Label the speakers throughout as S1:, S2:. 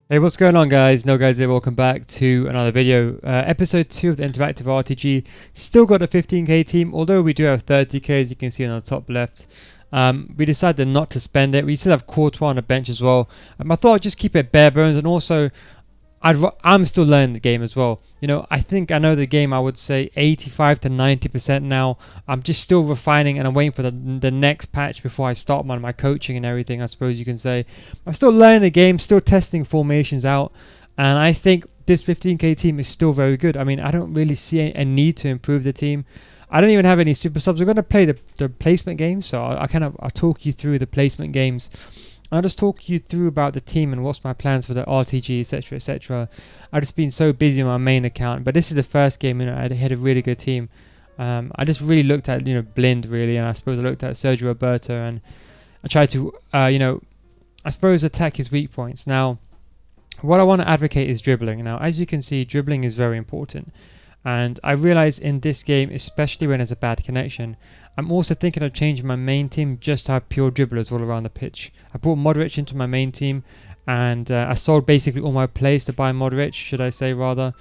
S1: Hey, what's going on, guys? No guys here. Welcome back to another video. Episode 2 of the interactive RTG. Still got a 15k team, although we do have 30k, as you can see on the top left. We decided not to spend it. We still have Courtois on the bench as well. I thought I'd just keep it bare bones, and also I'm still learning the game as well. You know, I think I know the game, I would say 85 to 90% now. I'm just still refining, and I'm waiting for the next patch before I start my coaching and everything, I suppose you can say. I'm still learning the game, still testing formations out, and I think this 15k team is still very good. I mean, I don't really see a need to improve the team. I don't even have any super subs. We're going to play the placement games, so I'll talk you through the placement games. I'll just talk you through about the team and what's my plans for the RTG, etc, etc. I've just been so busy on my main account, but this is the first game, you know, I had a really good team. I just really looked at, Blind really, and I suppose I looked at Sergio Roberto, and I tried to, I suppose attack his weak points. Now, what I want to advocate is dribbling. Now, as you can see, dribbling is very important. And I realize in this game, especially when there's a bad connection, I'm also thinking of changing my main team just to have pure dribblers all around the pitch. I brought Modric into my main team, and I sold basically all my plays to buy Modric, should I say rather.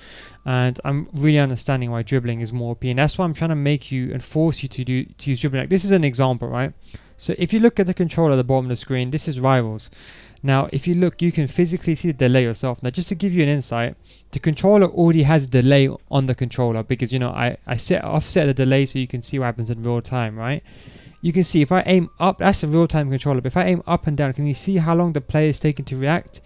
S1: And I'm really understanding why dribbling is more appealing. That's why I'm trying to make you and force you to use dribbling. Like, this is an example, right? So if you look at the controller at the bottom of the screen, this is Rivals. Now, if you look, you can physically see the delay yourself. Now, just to give you an insight, the controller already has delay on the controller because, I offset the delay so you can see what happens in real time, right? You can see if I aim up, that's a real-time controller, but if I aim up and down, can you see how long the player is taking to react?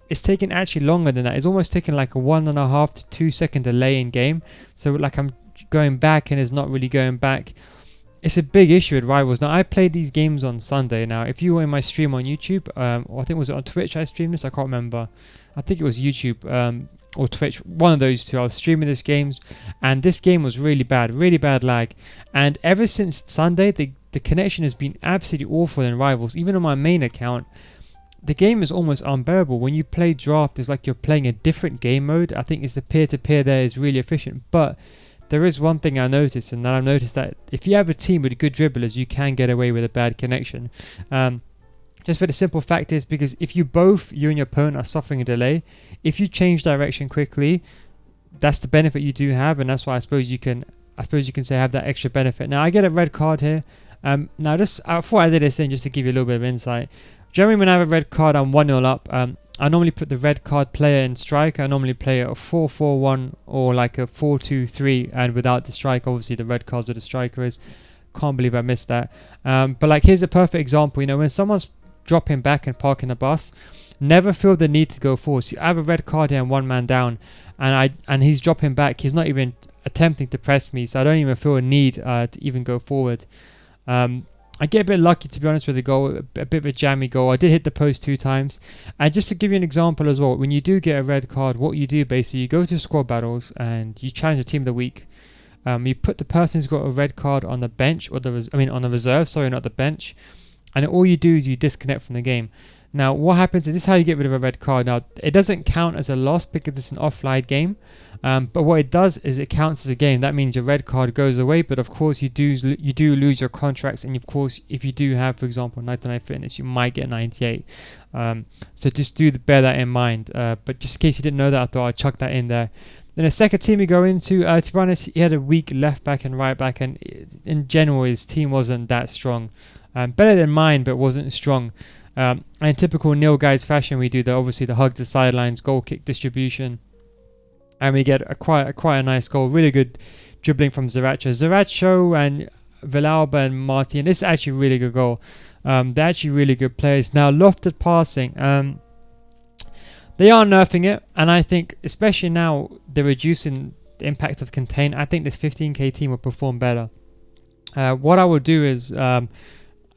S1: It's taking actually longer than that. It's almost taking like a 1.5 to 2 second delay in game. So like I'm going back and it's not really going back. It's a big issue with Rivals. Now, I played these games on Sunday. Now, if you were in my stream on YouTube, or I think was it on Twitch I streamed this? I can't remember. I think it was YouTube or Twitch. One of those two. I was streaming this games, and this game was really bad lag. And ever since Sunday, the connection has been absolutely awful in Rivals. Even on my main account, the game is almost unbearable. When you play Draft, it's like you're playing a different game mode. I think it's the peer-to-peer there is really efficient, but there is one thing I noticed, and that I've noticed that if you have a team with good dribblers, you can get away with a bad connection. Just for the simple fact is because if you and your opponent are suffering a delay, if you change direction quickly, that's the benefit you do have, and that's why I suppose you can say have that extra benefit. Now I get a red card here. Now this, I thought I did this in just to give you a little bit of insight. Generally, when I have a red card, I'm 1-0 up. I normally put the red card player in strike. I normally play a 4-4-1 or like a 4-2-3, and without the strike, obviously the red card's where the striker is. Can't believe I missed that. But like, here's a perfect example. When someone's dropping back and parking the bus, never feel the need to go forward. So I have a red card here and one man down, and he's dropping back. He's not even attempting to press me, so I don't even feel a need to even go forward. I get a bit lucky, to be honest, with the goal, a bit of a jammy goal. I did hit the post 2 times. And just to give you an example as well, when you do get a red card, what you do basically, you go to squad battles and you challenge the team of the week. You put the person who's got a red card on the bench, or on the reserve, sorry, not the bench. And all you do is you disconnect from the game. Now, what happens is this is how you get rid of a red card. Now, it doesn't count as a loss because it's an offline game. But what it does is it counts as a game. That means your red card goes away. But of course, you do lose your contracts. And of course, if you do have, for example, 99 fitness, you might get 98. So just bear that in mind. But just in case you didn't know that, I thought I'd chuck that in there. Then the second team we go into, to be honest, he had a weak left back and right back. And in general, his team wasn't that strong. Better than mine, but wasn't strong. And in typical Neil Guides fashion, we do obviously the hug to sidelines, goal kick distribution, and we get quite a nice goal. Really good dribbling from Zaracho and Villalba and Martin. This is actually a really good goal. They're actually really good players. Now, lofted passing, they are nerfing it, and I think especially now they're reducing the impact of contain. I think this 15k team will perform better. What I will do is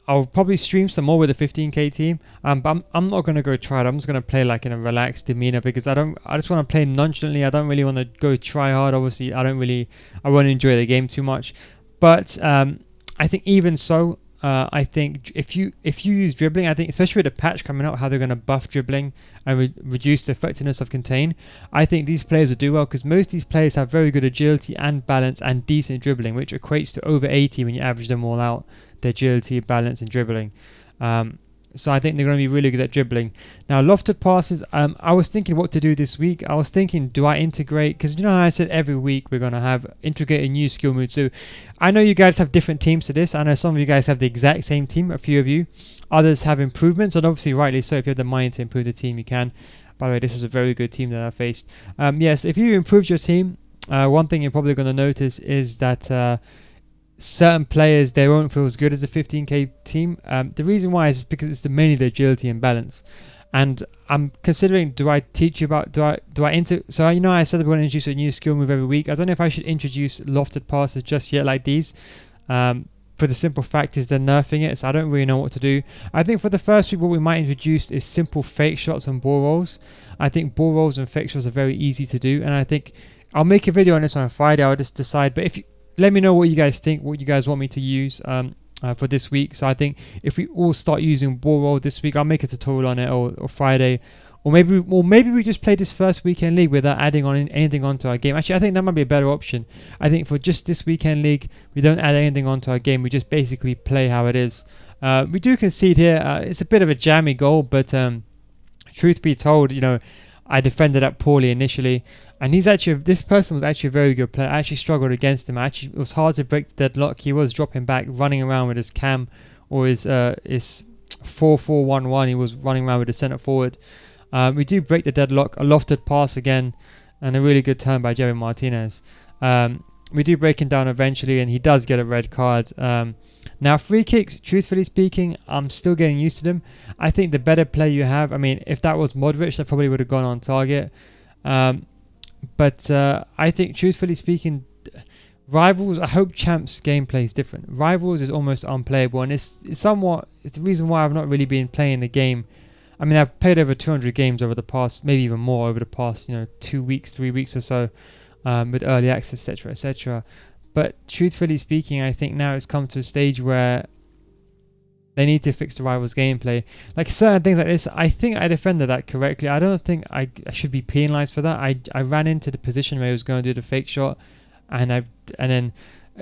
S1: I'll probably stream some more with the 15k team, but I'm not going to go try it. I'm just going to play like in a relaxed demeanor because I just want to play nonchalantly. I don't really want to go try hard. Obviously, I won't enjoy the game too much. But I think even so, I think if you use dribbling, I think especially with the patch coming out, how they're going to buff dribbling and reduce the effectiveness of contain, I think these players will do well because most of these players have very good agility and balance and decent dribbling, which equates to over 80 when you average them all out. Their agility, balance and dribbling. So I think they're going to be really good at dribbling. Now, lofted passes, I was thinking what to do this week. I was thinking, do I integrate? Because you know how I said every week we're going to have integrate a new skill move. So I know you guys have different teams to this. I know some of you guys have the exact same team, a few of you. Others have improvements, and obviously rightly so. If you have the mind to improve the team, you can. By the way, this was a very good team that I faced. Yes, if you improved your team, one thing you're probably going to notice is that certain players, they won't feel as good as a 15k team. The reason why is because it's mainly the agility and balance. And I'm considering, do I teach you about, so you know I said we're going to introduce a new skill move every week. I don't know if I should introduce lofted passes just yet like these. For the simple fact is they're nerfing it, so I don't really know what to do. I think for the first week what we might introduce is simple fake shots and ball rolls. I think ball rolls and fake shots are very easy to do, and I think I'll make a video on this on Friday. I'll just decide, but if you let me know what you guys think, what you guys want me to use for this week. So I think if we all start using ball roll this week, I'll make a tutorial on it, or Friday, or maybe we just play this first weekend league without adding on anything onto our game. Actually, I think that might be a better option. I think for just this weekend league, we don't add anything onto our game. We just basically play how it is. We do concede here. It's a bit of a jammy goal, but truth be told, you know, I defended that poorly initially. And this person was actually a very good player. I actually struggled against him. It was hard to break the deadlock. He was dropping back, running around with his cam or his 4-4-1-1. He was running around with the centre forward. We do break the deadlock. A lofted pass again, and a really good turn by Jerry Martinez. We do break him down eventually, and he does get a red card. Now, free kicks, truthfully speaking, I'm still getting used to them. I think the better play you have, I mean, if that was Modric, that probably would have gone on target. But I think, truthfully speaking, Rivals, I hope Champs gameplay is different. Rivals is almost unplayable, and it's the reason why I've not really been playing the game. I mean, I've played over 200 games over the past, maybe even more over the past, 2 weeks, 3 weeks or so, with early access, etc., etc. But truthfully speaking, I think now it's come to a stage where they need to fix the Rivals gameplay. Like certain things like this, I think I defended that correctly. I don't think I should be penalised for that. I ran into the position where he was going to do the fake shot, and then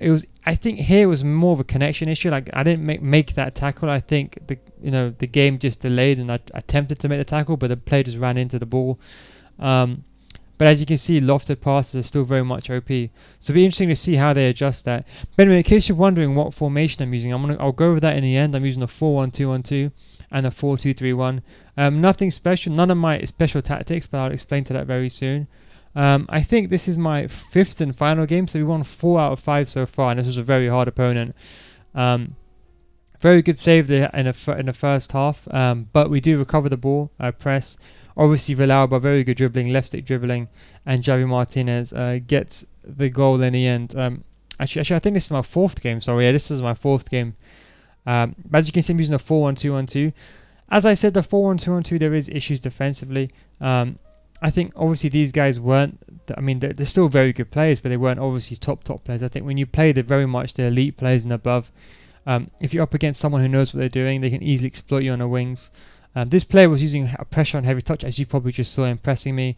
S1: it was. I think here was more of a connection issue. Like I didn't make that tackle. I think the game just delayed, and I attempted to make the tackle, but the player just ran into the ball. But as you can see, lofted passes are still very much OP. So it'll be interesting to see how they adjust that. But anyway, in case you're wondering what formation I'm using, I'll go over that in the end. I'm using a 4-1-2-1-2 and a 4-2-3-1. Nothing special, none of my special tactics, but I'll explain to that very soon. I think this is my 5th and final game, so we won 4 out of 5 so far, and this was a very hard opponent. Very good save there in the first half, but we do recover the ball, press. Obviously, Villalba, very good dribbling, left stick dribbling, and Javi Martinez gets the goal in the end. Actually, I think this is my 4th game. Sorry, yeah, this was my 4th game. But as you can see, I'm using a 4-1-2-1-2. As I said, the 4-1-2-1-2, there is issues defensively. I think obviously these guys weren't. I mean, they're still very good players, but they weren't obviously top players. I think when you play, they're very much the elite players and above. If you're up against someone who knows what they're doing, they can easily exploit you on the wings. This player was using pressure and heavy touch, as you probably just saw him pressing me.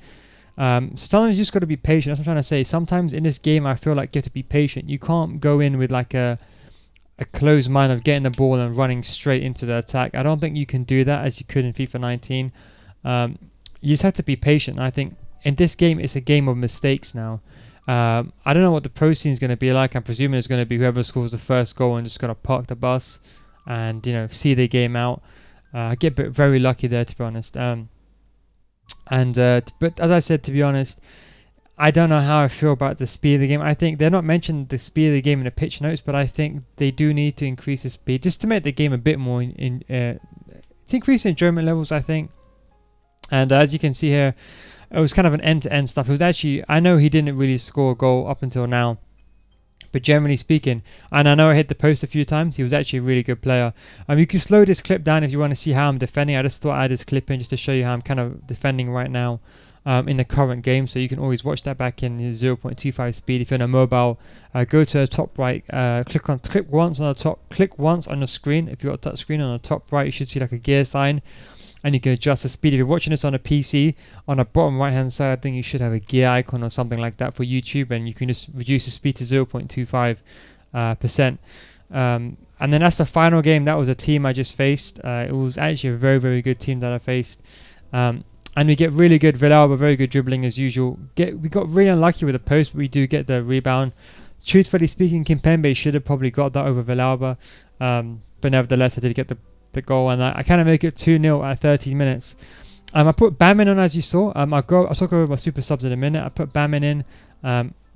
S1: So sometimes you just got to be patient. That's what I'm trying to say. Sometimes in this game, I feel like you have to be patient. You can't go in with like a closed mind of getting the ball and running straight into the attack. I don't think you can do that as you could in FIFA 19. You just have to be patient. I think in this game, it's a game of mistakes now. I don't know what the pro scene is going to be like. I'm presuming it's going to be whoever scores the first goal and just got to park the bus and see the game out. I get very lucky there, to be honest. But as I said, to be honest, I don't know how I feel about the speed of the game. I think they're not mentioning the speed of the game in the pitch notes, but I think they do need to increase the speed just to make the game a bit more to increase enjoyment levels, I think. And as you can see here, it was kind of an end-to-end stuff. It was actually, I know he didn't really score a goal up until now, but generally speaking, and I know I hit the post a few times, he was actually a really good player. You can slow this clip down if you want to see how I'm defending. I just thought I'd add this clip in just to show you how I'm kind of defending right now in the current game. So you can always watch that back in 0.25 speed. If you're on a mobile, go to the top right, click once on the screen. If you've got a touch screen on the top right, you should see like a gear sign, and you can adjust the speed. If you're watching this on a PC, on the bottom right hand side, I think you should have a gear icon or something like that for YouTube, and you can just reduce the speed to 0.25%. And then that's the final game. That was a team I just faced. It was actually a very, very good team that I faced. And we get really good Villalba, very good dribbling as usual. We got really unlucky with the post, but we do get the rebound. Truthfully speaking, Kimpembe should have probably got that over Villalba. But nevertheless, I did get the goal, and I kind of make it 2-0 at 13 minutes. I put Bamin on, as you saw. I'll talk over my super subs in a minute. I put Bamin in.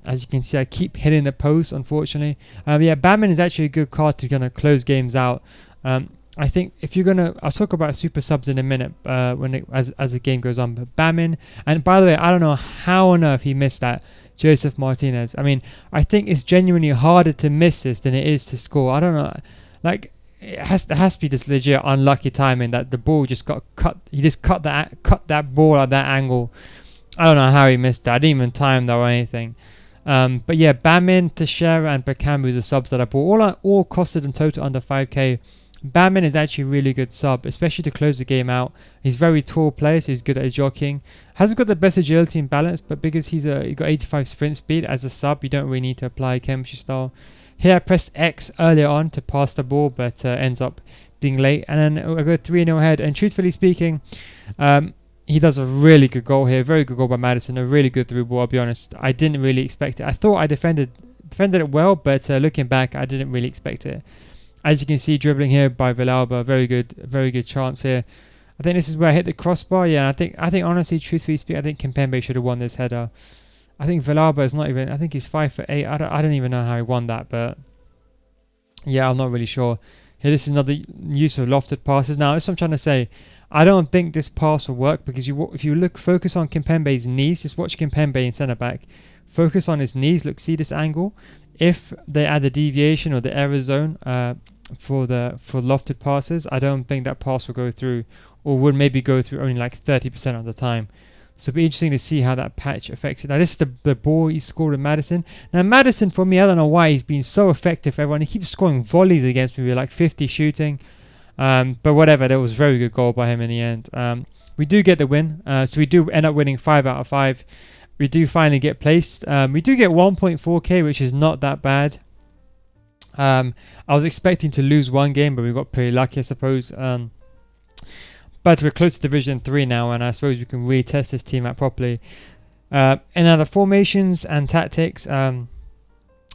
S1: As you can see, I keep hitting the post, unfortunately. Yeah, Bamin is actually a good card to kind of close games out. I think if you're gonna, I'll talk about super subs in a minute as the game goes on. But Bamin, and by the way, I don't know how on earth he missed that. Joseph Martinez. I mean, I think it's genuinely harder to miss this than it is to score. I don't know, like there has to be this legit unlucky timing that the ball just got cut. He just cut that ball at that angle. I don't know how he missed that. I didn't even time that or anything. But yeah, Bamin, Teixeira, and Bakambu, the subs that I bought, all costed in total under 5k. Bamin is actually a really good sub, especially to close the game out. He's very tall player, so he's good at jockeying. Hasn't got the best agility and balance, but because he got 85 sprint speed as a sub, you don't really need to apply chemistry style. Here I pressed X earlier on to pass the ball, but ends up being late. And then I go 3-0 ahead. And truthfully speaking, he does a really good goal here. Very good goal by Madison. A really good through ball, I'll be honest. I didn't really expect it. I thought I defended it well, but looking back, I didn't really expect it. As you can see, dribbling here by Villalba, very good chance here. I think this is where I hit the crossbar. Yeah, I think honestly, truthfully speaking, I think Kimpembe should have won this header. I think Villalba is not even. I think he's 5'8". I don't even know how he won that, but yeah, I'm not really sure. Here, this is another use of lofted passes. Now, that's what I'm trying to say. I don't think this pass will work because if you focus on Kimpembe's knees, just watch Kimpembe in centre back. Focus on his knees. Look, see this angle. If they add the deviation or the error zone for lofted passes, I don't think that pass will go through, or would maybe go through only like 30% of the time. So it'll be interesting to see how that patch affects it. Now this is the ball he scored with Madison. Now Madison, for me, I don't know why he's been so effective for everyone. He keeps scoring volleys against me with like 50 shooting. But whatever, that was a very good goal by him in the end. We do get the win. So we do end up winning 5 out of 5. We do finally get placed. We do get 1.4k, which is not that bad. I was expecting to lose one game, but we got pretty lucky, I suppose. But we're close to Division 3 now, and I suppose we can really test this team out properly. And now the formations and tactics, I'll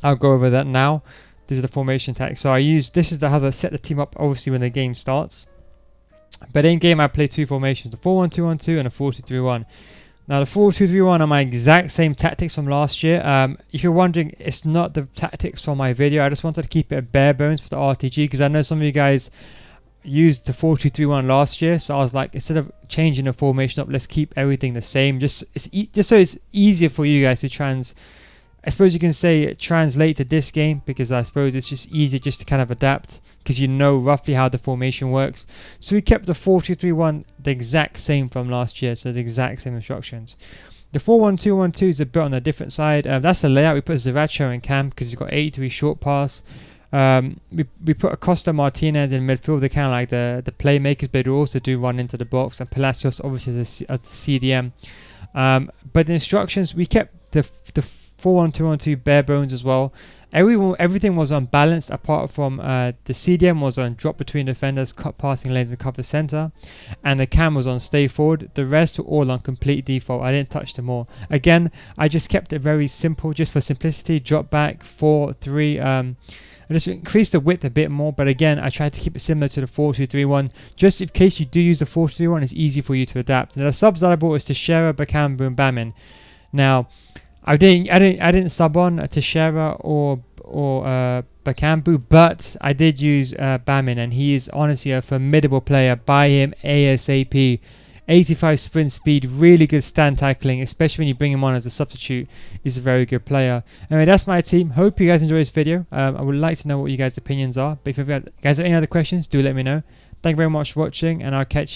S1: go over that now. These are the formation tactics. So this is how to set the team up, obviously, when the game starts. But in game, I play 2 formations, the 4-1-2-1-2 and a 4-2-3-1. Now the 4-2-3-1 are my exact same tactics from last year. If you're wondering, it's not the tactics from my video. I just wanted to keep it bare bones for the RTG because I know some of you guys used the 4-2-3-1 last year. So I was like, instead of changing the formation up, let's keep everything the same. Just so it's easier for you guys to I suppose you can say translate to this game, because I suppose it's just easier just to kind of adapt because you know roughly how the formation works. So we kept the 4-2-3-1 the exact same from last year, so the exact same instructions. The 4-1-2-1-2 is a bit on a different side. That's the layout. We put Zavacho in camp because he's got 83 short pass. We put Acosta, Martinez in midfield. They're kind of like the playmakers, but they also do run into the box. And Palacios obviously as the CDM. But the instructions, we kept the 4-1-2-1-2 bare bones as well. Everything was unbalanced apart from the CDM was on drop between defenders, cut passing lanes and cover center, and the cam was on stay forward. The rest were all on complete default. I didn't touch them all. Again, I just kept it very simple just for simplicity. Drop back 4-3. I just increased the width a bit more, but again, I tried to keep it similar to the 4-2-3-1, just in case you do use the 4-2-3-1, it's easy for you to adapt. Now the subs that I bought was Teixeira, Bakambu, and Bamin. Now, I didn't sub on Teixeira or Bakambu, but I did use Bamin, and he is honestly a formidable player. Buy him ASAP. 85 sprint speed, really good stand tackling, especially when you bring him on as a substitute. He's a very good player. Anyway, that's my team. Hope you guys enjoyed this video. I would like to know what you guys' opinions are. But if you guys have any other questions, do let me know. Thank you very much for watching, and I'll catch you